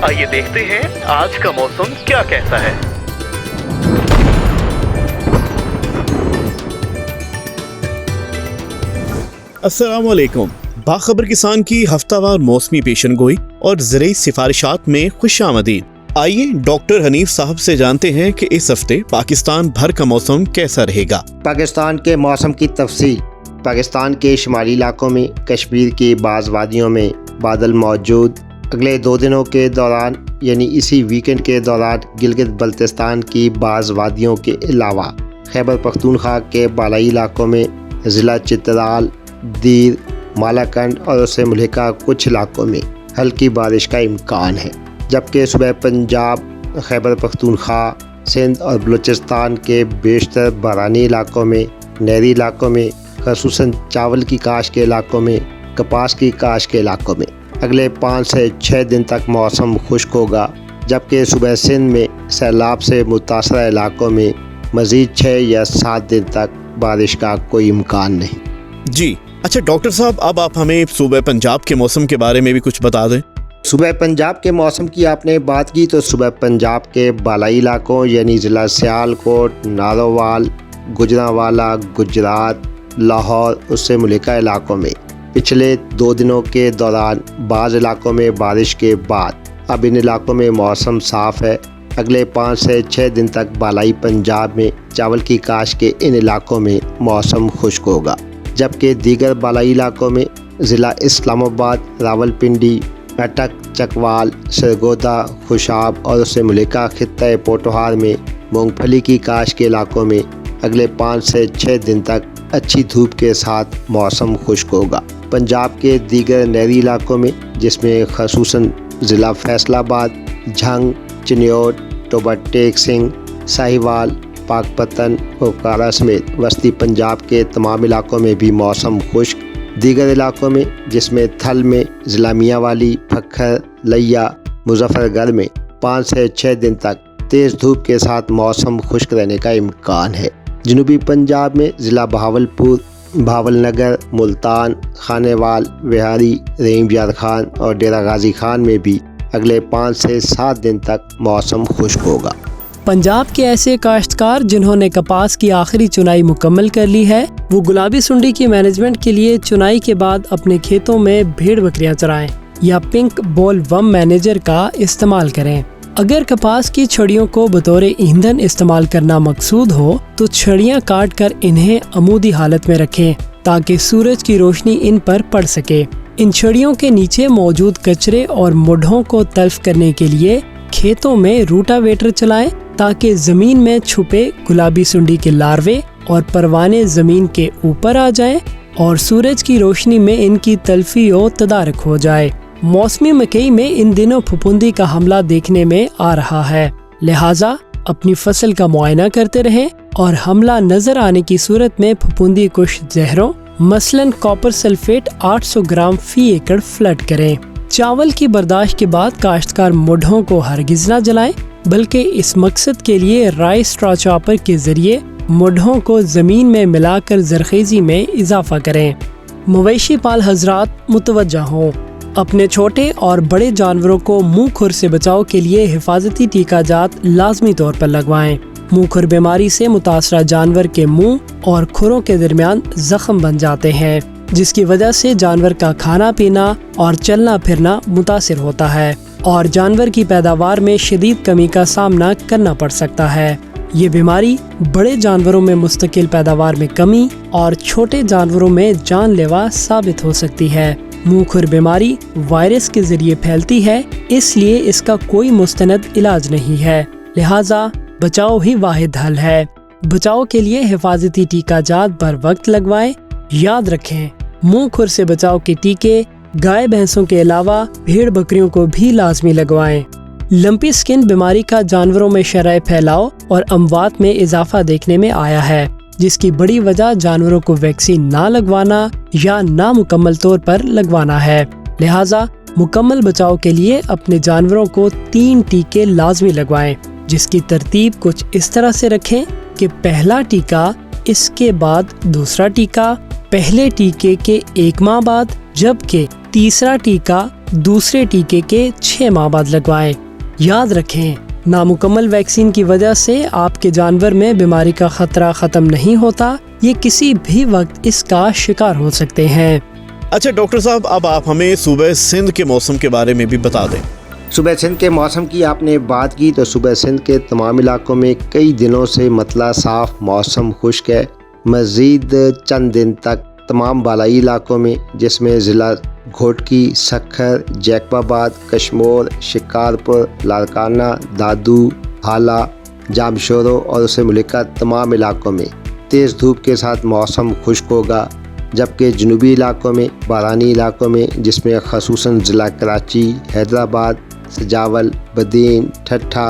आइए देखते हैं आज का मौसम क्या कहता है। अस्सलाम वालेकुम। बाखबर किसान की हफ्तावार मौसमी पेशन गोई और ज़रूरी सिफारिशात में खुशामदीद। आइए डॉक्टर हनीफ साहब से जानते हैं कि इस हफ्ते पाकिस्तान भर का मौसम कैसा रहेगा। पाकिस्तान के मौसम की तफसील। पाकिस्तान के शुमाली इलाकों में कश्मीर की बाज़ वादियों में बादल मौजूद। अगले 2 दिनों के दौरान यानी इसी वीकेंड के दौरान गिलगित बल्तिस्तान की बाज़ वादियों के अलावा खैबर पख्तूनख्वा के बालाई इलाकों में ज़िला चित्राल, दीर, मालाकंड और उससे मुल्हिका कुछ इलाकों में हल्की बारिश का इम्कान है, जबकि सूबे पंजाब, खैबर पख्तूनख्वा, सिंध और बलूचिस्तान के बेशतर बारानी इलाकों में, नहरी इलाकों में, ख़ुसूसन चावल की काश के इलाकों में, कपास की काश के इलाकों में अगले 5 से 6 दिन तक मौसम खुश्क होगा, जबकि सूबे सिंध में सैलाब से मुतासरा इलाकों में मज़ीद 6 या 7 दिन तक बारिश का कोई इम्कान नहीं। जी अच्छा डॉक्टर साहब, अब आप हमें सूबे पंजाब के मौसम के बारे में भी कुछ बता दें। सूबे पंजाब के मौसम की आपने बात की तो सूबे पंजाब के बालाई इलाकों यानी ज़िला सियालकोट, नारोवाल, गुजरांवाला, गुजरात, लाहौर उससे मुल्हिका इलाकों में पिछले 2 दिनों के दौरान बाज़ इलाकों में बारिश के बाद अब इन इलाकों में मौसम साफ़ है। अगले 5 से 6 दिन तक बालाई पंजाब में चावल की काश के इन इलाकों में मौसम खुश्क होगा, जबकि दीगर बालाई इलाकों में ज़िला इस्लामाबाद, रावलपिंडी, अटक, चकवाल, सरगोदा, खुशाब और उससे मुल्हिका खित्ता पोटोहार में मूंगफली की काश के इलाकों में अगले 5 से 6 दिन तक अच्छी धूप के साथ मौसम खुश्क होगा। पंजाब के दीगर नहरी इलाकों में जिसमें ख़ुसूसन ज़िला फैसलाबाद, झंग, चिन्योट, टोबा टेक सिंह, साहिवाल, पाकपतन, ओकारा समेत वस्ती पंजाब के तमाम इलाकों में भी मौसम खुश्क। दीगर इलाकों में जिसमें थल में ज़िला मियांवाली, फखर, लिया, मुजफ्फरगढ़ में 5 से 6 दिन तक तेज़ धूप के साथ मौसम खुश्क रहने का इम्कान है। जनूबी पंजाब में ज़िला बहावलपुर, भावलनगर, मुल्तान, खानेवाल, विहारी, रहीम यार खान और डेरा गाजी खान में भी अगले 5 से 7 दिन तक मौसम खुश्क होगा। पंजाब के ऐसे काश्तकार जिन्होंने कपास की आखिरी चुनाई मुकम्मल कर ली है, वो गुलाबी सुंडी की मैनेजमेंट के लिए चुनाई के बाद अपने खेतों में भेड़ बकरियां चराएं या पिंक बॉल वर्म मैनेजर का इस्तेमाल करें। अगर कपास की छड़ियों को बतौर ईंधन इस्तेमाल करना मकसूद हो तो छड़ियां काट कर इन्हें अमूदी हालत में रखें ताकि सूरज की रोशनी इन पर पड़ सके। इन छड़ियों के नीचे मौजूद कचरे और मुड्ढों को तल्फ करने के लिए खेतों में रूटावेटर चलाएं ताकि जमीन में छुपे गुलाबी सुंडी के लार्वे और परवाने जमीन के ऊपर आ जाएं और सूरज की रोशनी में इनकी तल्फी और तदारक हो जाए। मौसमी मकई में इन दिनों फफूंदी का हमला देखने में आ रहा है, लिहाजा अपनी फसल का मुआयना करते रहें और हमला नजर आने की सूरत में फफूंदी कुश जहरों मसलन कॉपर सल्फेट 800 ग्राम फी एकड़ फ्लड करें। चावल की बर्दाश्त के बाद काश्तकार मुड्ढों को हरगिज न जलाएं, बल्कि इस मकसद के लिए राइस स्ट्रॉ चॉपर के जरिए मुड्ढों को जमीन में मिलाकर जरखेजी में इजाफा करें। मवेशी पाल हजरात मुतवज्जा हों, अपने छोटे और बड़े जानवरों को मुंह खुर से बचाव के लिए हिफाजती टीका जात लाजमी तौर पर लगवाएं। मुंह खुर बीमारी से मुतासरा जानवर के मुंह और खुरों के दरमियान जख्म बन जाते हैं, जिसकी वजह से जानवर का खाना पीना और चलना फिरना मुतासिर होता है और जानवर की पैदावार में शदीद कमी का सामना करना पड़ सकता है। ये बीमारी बड़े जानवरों में मुस्तकिल पैदावार में कमी और छोटे जानवरों में जानलेवा साबित हो सकती है। मुंह खुर बीमारी वायरस के जरिए फैलती है, इसलिए इसका कोई मुस्तनद इलाज नहीं है, लिहाजा बचाव ही वाहिद हल है। बचाव के लिए हिफाजती टीका जात बर वक्त लगवाएं। याद रखें, मुंह खुर से बचाव के टीके गाय भैंसों के अलावा भेड़ बकरियों को भी लाजमी लगवाएं। लंपी स्किन बीमारी का जानवरों में शरह फैलाव और अमवात में इजाफा देखने में आया है, जिसकी बड़ी वजह जानवरों को वैक्सीन ना लगवाना या नामुकम्मल तौर पर लगवाना है। लिहाजा मुकम्मल बचाव के लिए अपने जानवरों को 3 टीके लाजमी लगवाएं, जिसकी तरतीब कुछ इस तरह से रखें कि पहला टीका, इसके बाद दूसरा टीका, पहले टीके के 1 माह बाद, जबकि तीसरा टीका दूसरे टीके के 6 माह बाद लगवाएं। याद रखें, नामुकम्मल वैक्सीन की वजह से आपके जानवर में बीमारी का खतरा खत्म नहीं होता, ये किसी भी वक्त इसका शिकार हो सकते हैं। अच्छा डॉक्टर साहब, अब आप हमें सूबे सिंध के मौसम के बारे में भी बता दें। सूबे सिंध के मौसम की आपने बात की तो सूबे सिंध के तमाम इलाकों में कई दिनों से मतला साफ, मौसम खुश्क है। मज़ीद चंद दिन तक तमाम बालाई इलाकों में, जिसमें ज़िला घोटकी, सखर, जैकबाबाद, कश्मोर, शिकारपुर, लाड़काना, दादू, हाला, जामशोरो और उससे मुल्का तमाम इलाकों में तेज़ धूप के साथ मौसम खुश्क होगा, जबकि जनूबी इलाकों में, बारानी इलाकों में, जिसमें खसूसन ज़िला कराची, हैदराबाद, सजावल, बदीन, ठट्ठा,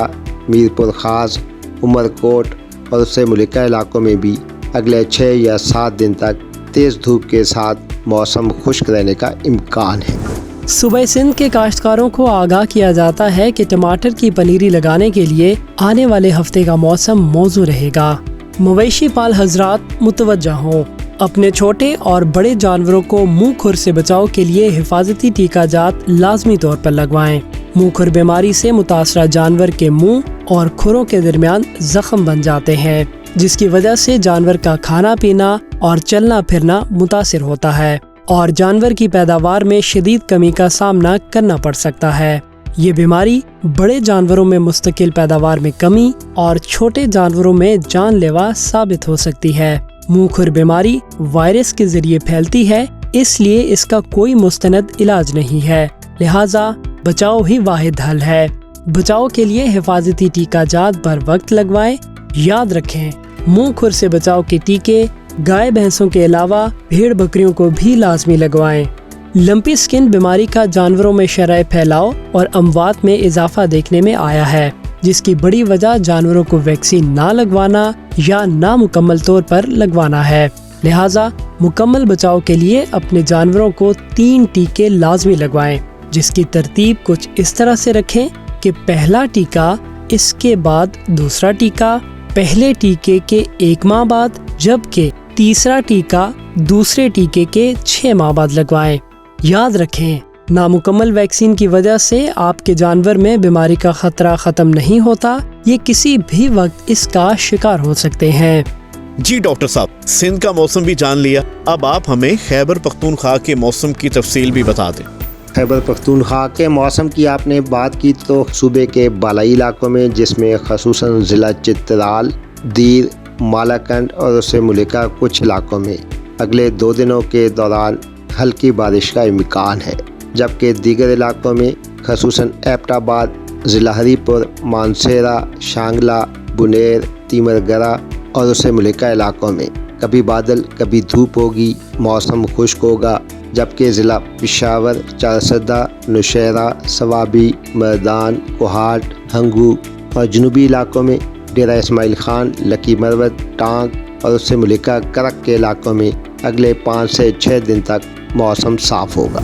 मीरपुर ख़ास, उमरकोट और उससे मुल्का इलाकों में भी अगले 6 या 7 दिन तक तेज़ धूप के साथ मौसम खुश्क रहने का इम्कान है। सूबे सिंध के काश्तकारों को आगाह किया जाता है कि टमाटर की पनीरी लगाने के लिए आने वाले हफ्ते का मौसम मौजू रहेगा। मवेशी पाल हजरात मुतवज्जा हों, अपने छोटे और बड़े जानवरों को मुंह खुर से बचाव के लिए हिफाजती टीका जात लाजमी तौर पर लगवाएं। मुंह खुर बीमारी से मुतासरा जानवर के मुंह और खुरों के दरमियान जख्म बन जाते हैं, जिसकी वजह से जानवर का खाना पीना और चलना फिरना मुतासिर होता है और जानवर की पैदावार में शदीद कमी का सामना करना पड़ सकता है। ये बीमारी बड़े जानवरों में मुस्तकिल पैदावार में कमी और छोटे जानवरों में जानलेवा साबित हो सकती है। मुंह खुर बीमारी वायरस के जरिए फैलती है, इसलिए इसका कोई मुस्तनद इलाज नहीं है, लिहाजा बचाव ही वाहिद हल है। बचाव के लिए हिफाजती टीका जात बर वक्त लगवाएं। याद रखें, मुंह खुर से बचाव के टीके गाय भैंसों के अलावा भेड़ बकरियों को भी लाजमी लगवाएं। लंपी स्किन बीमारी का जानवरों में शरह फैलाव और अमवात में इजाफा देखने में आया है, जिसकी बड़ी वजह जानवरों को वैक्सीन ना लगवाना या नामुकम्मल तौर पर लगवाना है। लिहाजा मुकम्मल बचाव के लिए अपने जानवरों को 3 टीके लाजमी लगवाएं, जिसकी तरतीब कुछ इस तरह से रखें कि पहला टीका, इसके बाद दूसरा टीका, पहले टीके के 1 माह बाद, जबकि तीसरा टीका दूसरे टीके के 6 माह बाद लगवाएं। याद रखें, नामुकम्मल वैक्सीन की वजह से आपके जानवर में बीमारी का खतरा खत्म नहीं होता, ये किसी भी वक्त इसका शिकार हो सकते हैं। जी डॉक्टर साहब, सिंध का मौसम भी जान लिया, अब आप हमें खैबर पख्तूनख्वा के मौसम की तफसील भी बता दें। खैबर पख्तूनख्वा के मौसम की आपने बात की तो सूबे के बालाई इलाकों में, जिसमें खसूसन ज़िला चित्राल, दीर, मालाकंड और उससे मुल्का कुछ इलाकों में अगले 2 दिनों के दौरान हल्की बारिश का इम्कान है, जबकि दीगर इलाकों में खसूसन एबटाबाद, ज़िला हरीपुर, मानसेरा, शांगला, बुनेर, तीमरगरा और उससे मुल्का इलाकों में कभी बादल कभी धूप होगी, मौसम खुश्क होगा, जबकि ज़िला पेशावर, चारसदा, नौशहरा, सवाबी, मर्दान, कोहाट, हंगू और जनूबी इलाकों में डेरा इस्माइल खान, लकी मरवत, टांग और उससे मुल्का करक के इलाकों में अगले 5 से 6 दिन तक मौसम साफ होगा।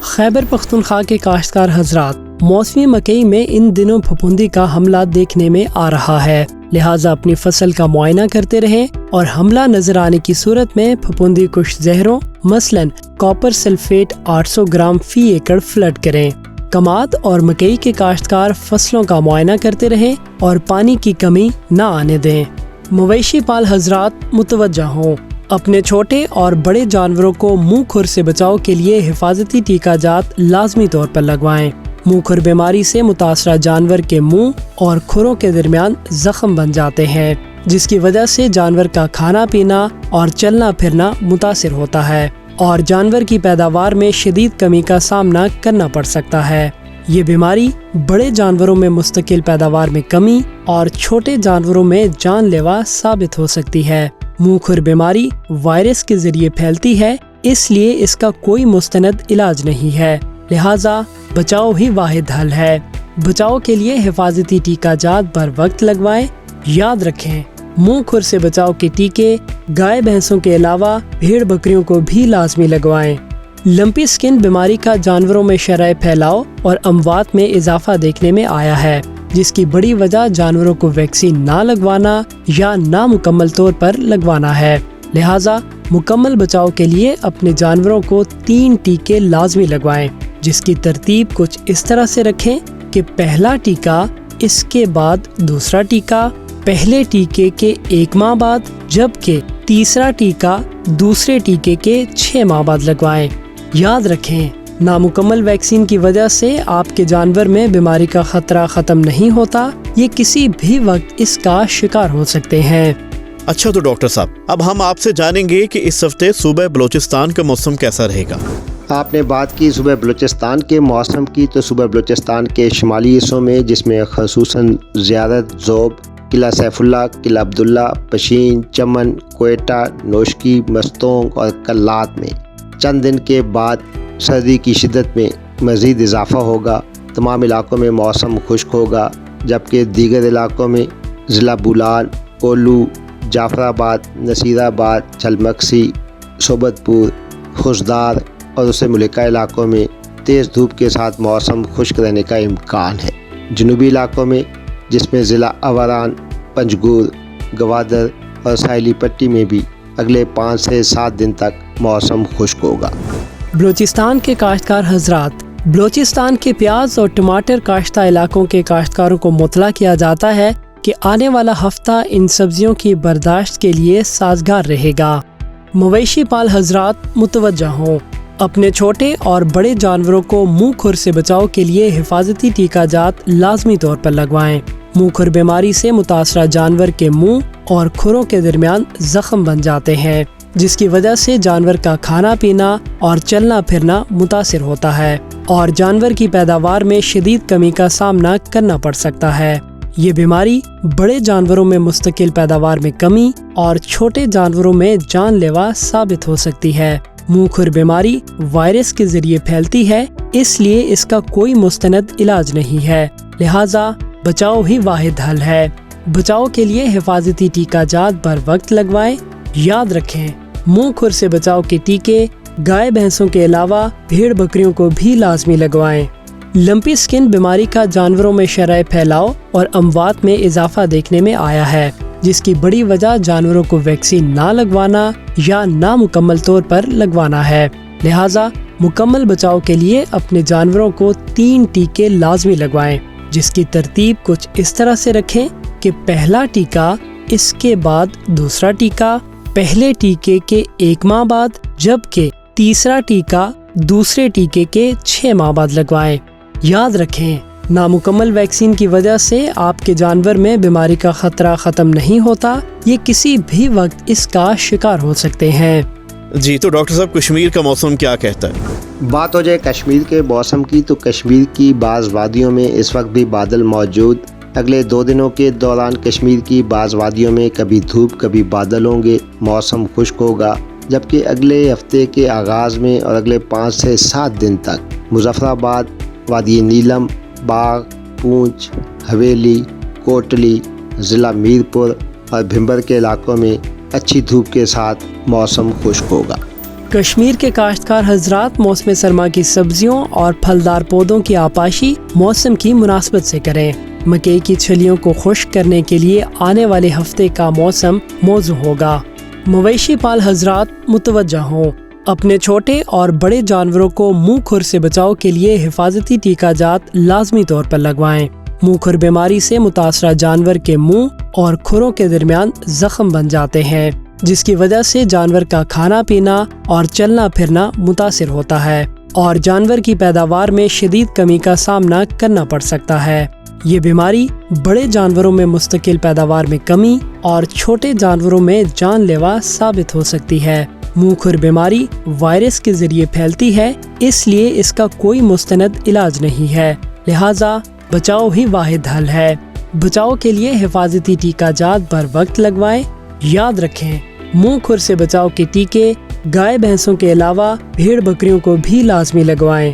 खैबर पख्तूनख्वा के काश्तकार हजरात, मौसमी मकई में इन दिनों फफूंदी का हमला देखने में आ रहा है, लिहाजा अपनी फसल का मुआयना करते रहें और हमला नजर आने की सूरत में फफूंदी कुछ जहरों मसलन कॉपर सल्फेट 800 ग्राम फी एकड़ फ्लड करें। कमाद और मकई के काश्तकार फसलों का मुआयना करते रहें और पानी की कमी न आने दें। मवेशी पाल हजरात मुतवज्जा हों, अपने छोटे और बड़े जानवरों को मुंह खुर से बचाव के लिए हिफाजती टीका जात लाजमी तौर पर लगवाएं। मुंह खुर बीमारी से मुतासरा जानवर के मुंह और खुरों के दरमियान जख्म बन जाते हैं, जिसकी वजह से जानवर का खाना पीना और चलना फिरना मुतासिर होता है और जानवर की पैदावार में शदीद कमी का सामना करना पड़ सकता है। ये बीमारी बड़े जानवरों में मुस्तकिल पैदावार में कमी और छोटे जानवरों में जानलेवा साबित हो सकती है। मुंह खुर बीमारी वायरस के जरिए फैलती है, इसलिए इसका कोई मुस्तनद इलाज नहीं है, लिहाजा बचाव ही वाहिद हल है। बचाव के लिए हिफाजती टीका जात बर वक्त लगवाएं। याद रखें, मुंह खुर से बचाव के टीके गाय भैंसों के अलावा भेड़ बकरियों को भी लाजमी लगवाएं। लंपी स्किन बीमारी का जानवरों में शरह फैलाव और अमवात में इजाफा देखने में आया है, जिसकी बड़ी वजह जानवरों को वैक्सीन ना लगवाना या नामुकम्मल तौर पर लगवाना है। लिहाजा مکمل بچاؤ کے لیے اپنے جانوروں کو 3 ٹیکے لازمی لگوائیں، جس کی ترتیب کچھ اس طرح سے رکھیں کہ پہلا ٹیکہ، اس کے بعد دوسرا ٹیکہ، پہلے ٹیکے کے 1 ماہ بعد، جبکہ تیسرا ٹیکہ دوسرے ٹیکے کے 6 ماہ بعد لگوائیں۔ یاد رکھیں، نامکمل ویکسین کی وجہ سے آپ کے جانور میں بیماری کا خطرہ ختم نہیں ہوتا، یہ کسی بھی وقت اس کا شکار ہو سکتے ہیں۔ اچھا تو ڈاکٹر صاحب، اب ہم آپ سے جانیں گے کہ اس ہفتے صوبہ بلوچستان کا موسم کیسا رہے گا۔ آپ نے بات کی صوبہ بلوچستان کے موسم کی، تو صوبہ بلوچستان کے شمالی حصوں میں، جس میں خصوصاً زیارت، ذوب، قلعہ سیف اللہ، قلعہ عبداللہ، پشین، چمن، کوئٹہ، نوشکی، مستونگ اور کلات میں چند دن کے بعد سردی کی شدت میں مزید اضافہ ہوگا۔ تمام علاقوں میں موسم خشک ہوگا، جبکہ دیگر علاقوں میں ضلع بولان، کولو، جعفر آباد، نصیر آباد، چلمکسی، صوبت پور، خوشدار اور اسے ملکہ علاقوں میں تیز دھوپ کے ساتھ موسم خشک رہنے کا امکان ہے۔ جنوبی علاقوں میں، جس میں ضلع اوران، پنجگور، گوادر اور ساحلی پٹی میں بھی اگلے 5 سے 7 دن تک موسم خشک ہوگا۔ بلوچستان کے کاشتکار حضرات، بلوچستان کے پیاز اور ٹماٹر کاشتہ علاقوں کے کاشتکاروں کو مطلع کیا جاتا ہے کہ آنے والا ہفتہ ان سبزیوں کی برداشت کے لیے سازگار رہے گا۔ مویشی پال حضرات متوجہ ہوں، اپنے چھوٹے اور بڑے جانوروں کو منہ کھر سے بچاؤ کے لیے حفاظتی ٹیکہ جات لازمی طور پر لگوائیں۔ منہ کھر بیماری سے متاثرہ جانور کے منہ اور کھروں کے درمیان زخم بن جاتے ہیں، جس کی وجہ سے جانور کا کھانا پینا اور چلنا پھرنا متاثر ہوتا ہے اور جانور کی پیداوار میں شدید کمی کا سامنا کرنا پڑ سکتا ہے۔ یہ بیماری بڑے جانوروں میں مستقل پیداوار میں کمی اور چھوٹے جانوروں میں جان لیوا ثابت ہو سکتی ہے۔ منہ کھر بیماری وائرس کے ذریعے پھیلتی ہے، اس لیے اس کا کوئی مستند علاج نہیں ہے، لہٰذا بچاؤ ہی واحد حل ہے۔ بچاؤ کے لیے حفاظتی ٹیکہ جات بر وقت لگوائیں۔ یاد رکھیں، منہ کھر سے بچاؤ کے ٹیکے گائے بھینسوں کے علاوہ بھیڑ بکریوں کو بھی لازمی لگوائیں۔ لمپی سکن بیماری کا جانوروں میں شرح پھیلاؤ اور اموات میں اضافہ دیکھنے میں آیا ہے، جس کی بڑی وجہ جانوروں کو ویکسین نہ لگوانا یا نامکمل طور پر لگوانا ہے، لہٰذا مکمل بچاؤ کے لیے اپنے جانوروں کو 3 ٹیکے لازمی لگوائیں، جس کی ترتیب کچھ اس طرح سے رکھیں کہ پہلا ٹیکہ، اس کے بعد دوسرا ٹیکہ، پہلے ٹیکے کے 1 ماہ بعد، جبکہ تیسرا ٹیکہ دوسرے ٹیکے کے 6 ماہ بعد لگوائیں۔ یاد رکھیں، نامکمل ویکسین کی وجہ سے آپ کے جانور میں بیماری کا خطرہ ختم نہیں ہوتا، یہ کسی بھی وقت اس کا شکار ہو سکتے ہیں۔ جی تو ڈاکٹر صاحب، کشمیر کا موسم کیا کہتا ہے؟ بات ہو جائے کشمیر کے موسم کی، تو کشمیر کی بعض وادیوں میں اس وقت بھی بادل موجود۔ اگلے 2 دنوں کے دوران کشمیر کی بعض وادیوں میں کبھی دھوپ کبھی بادل ہوں گے، موسم خشک ہوگا، جبکہ اگلے ہفتے کے آغاز میں اور اگلے 5 سے 7 دن تک مظفر آباد، وادی نیلم، باغ، پونچھ، حویلی، کوٹلی، ضلع میرپور اور بھمبر کے علاقوں میں اچھی دھوپ کے ساتھ موسم خشک ہوگا۔ کشمیر کے کاشتکار حضرات موسم سرما کی سبزیوں اور پھلدار پودوں کی آپاشی موسم کی مناسبت سے کریں۔ مکئی کی چھلیوں کو خشک کرنے کے لیے آنے والے ہفتے کا موسم موزوں ہوگا۔ مویشی پال حضرات متوجہ ہوں، اپنے چھوٹے اور بڑے جانوروں کو منہ کھر سے بچاؤ کے لیے حفاظتی ٹیکہ جات لازمی طور پر لگوائیں۔ منہ کھر بیماری سے متاثرہ جانور کے منہ اور کھروں کے درمیان زخم بن جاتے ہیں، جس کی وجہ سے جانور کا کھانا پینا اور چلنا پھرنا متاثر ہوتا ہے اور جانور کی پیداوار میں شدید کمی کا سامنا کرنا پڑ سکتا ہے۔ یہ بیماری بڑے جانوروں میں مستقل پیداوار میں کمی اور چھوٹے جانوروں میں جان لیوا ثابت ہو سکتی ہے۔ منہ کھر بیماری وائرس کے ذریعے پھیلتی ہے، اس لیے اس کا کوئی مستند علاج نہیں ہے، لہٰذا بچاؤ ہی واحد حل ہے۔ بچاؤ کے لیے حفاظتی ٹیکہ جات بر وقت لگوائیں۔ یاد رکھیں، منہ کھر سے بچاؤ کے ٹیکے گائے بھینسوں کے علاوہ بھیڑ بکریوں کو بھی لازمی لگوائیں۔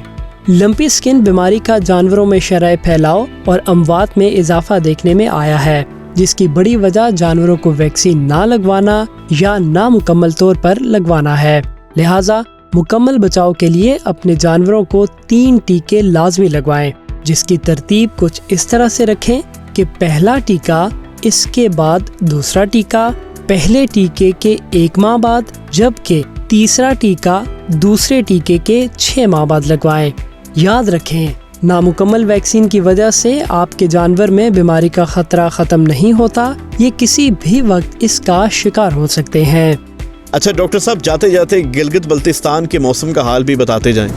لمپی سکن بیماری کا جانوروں میں شرح پھیلاؤ اور اموات میں اضافہ دیکھنے میں آیا ہے، جس کی بڑی وجہ جانوروں کو ویکسین نہ لگوانا یا نامکمل طور پر لگوانا ہے، لہٰذا مکمل بچاؤ کے لیے اپنے جانوروں کو 3 ٹیکے لازمی لگوائیں، جس کی ترتیب کچھ اس طرح سے رکھیں کہ پہلا ٹیکہ، اس کے بعد دوسرا ٹیکہ، पहले टीके के 1 माह बाद जबकि तीसरा टीका दूसरे टीके के 6 माह बाद लगवाएं। याद रखें, नामुकम्मल वैक्सीन की वजह से आपके जानवर में बीमारी का खतरा खत्म नहीं होता, ये किसी भी वक्त इसका शिकार हो सकते हैं। अच्छा डॉक्टर साहब, जाते जाते गिलगित बल्तिस्तान के मौसम का हाल भी बताते जाएं।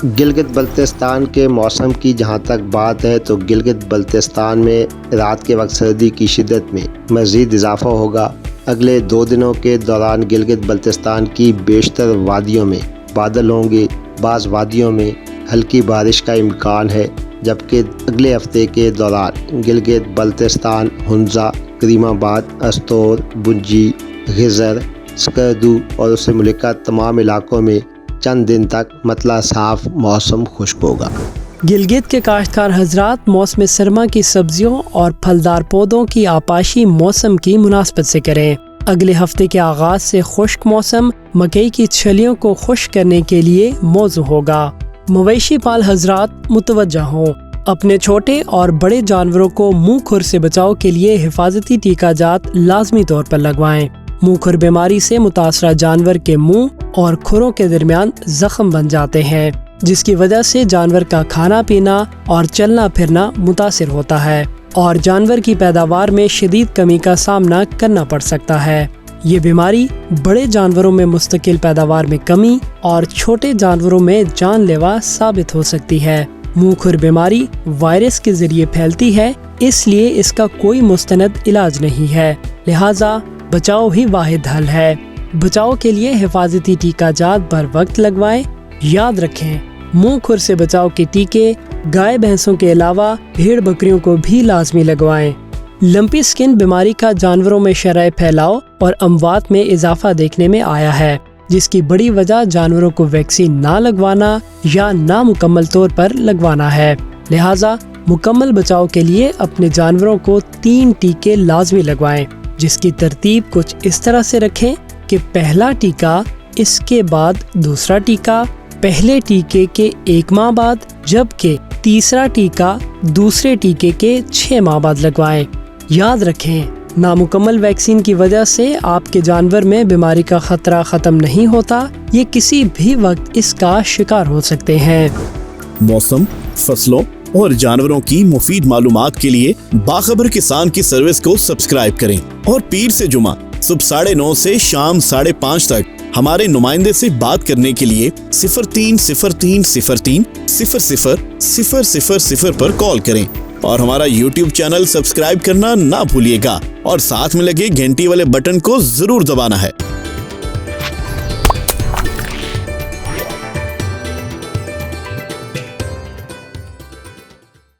गिलगित बल्तिस्तान के मौसम की जहां तक बात है तो गिलगित बल्तिस्तान में रात के वक्त सर्दी की शिद्दत में मज़ीद इजाफा होगा। अगले 2 दिनों के दौरान गिलगित बल्तिस्तान की बेशतर वादियों में बादल होंगे, बाज़ वादियों में हल्की बारिश का इम्कान है, जबकि अगले हफ्ते के दौरान गिलगित बल्तिस्तान, हुंजा, करीमाबाद, अस्तोर, बुंजी, गिज़र, स्कर्दू और उससे मुल्का तमाम इलाकों में चंद दिन तक मतला साफ मौसम खुश्क होगा। गिलगित के काश्तकार हजरात मौसम सरमा की सब्जियों और फलदार पौधों की आपाशी मौसम की मुनासबत से करें। अगले हफ्ते के आगाज से खुश्क मौसम मकई की छलियों को खुश्क करने के लिए मौजू होगा। मवेशी पाल हजरात मुतवज्जा हों, अपने छोटे और बड़े जानवरों को मुंह खुर से बचाव के लिए हिफाजती टीका जात लाजमी तौर पर लगवाएं। मुंह खुर बीमारी से मुतासरा जानवर के मुंह और खुरों के दरमियान जख्म बन जाते हैं, जिसकी वजह से जानवर का खाना पीना और चलना फिरना मुतासिर होता है और जानवर की पैदावार में शदीद कमी का सामना करना पड़ सकता है। ये बीमारी बड़े जानवरों में मुस्तकिल पैदावार में कमी और छोटे जानवरों में जानलेवा साबित हो सकती है। मुंह खुर बीमारी वायरस के जरिए फैलती है, इसलिए इसका कोई मुस्तनद इलाज नहीं है, लिहाजा बचाव ही वाहिद हल है। बचाव के लिए हिफाजती टीका जात बर वक्त लगवाएं। याद रखें, मुंह खुर से बचाव के टीके गाय भैंसों के अलावा भेड़ बकरियों को भी लाजमी लगवाएं। लंपी स्किन बीमारी का जानवरों में शरह फैलाव और अमवात में इजाफा देखने में आया है, जिसकी बड़ी वजह जानवरों को वैक्सीन ना लगवाना या नामुकम्मल तौर पर लगवाना है। लिहाजा मुकम्मल बचाव के लिए अपने जानवरों को 3 टीके लाजमी लगवाएं, जिसकी तरतीब कुछ इस तरह से रखें कि पहला टीका, इसके बाद दूसरा टीका, पहले टीके के 1 माह बाद जबकि तीसरा टीका दूसरे टीके के 6 माह बाद लगवाएं। याद रखें, नामुकम्मल वैक्सीन की वजह से आपके जानवर में बीमारी का खतरा खत्म नहीं होता, ये किसी भी वक्त इसका शिकार हो सकते हैं। मौसम, फसलों और जानवरों की मुफीद मालूमात के लिए बाखबर किसान की सर्विस को सब्सक्राइब करें और पीर से जुमा सुबह 9:30 से शाम 5:30 तक हमारे नुमाइंदे से बात करने के लिए 0303030000 पर कॉल करें और हमारा YouTube चैनल सब्सक्राइब करना ना भूलिएगा और साथ में लगे घंटी वाले बटन को जरूर दबाना है।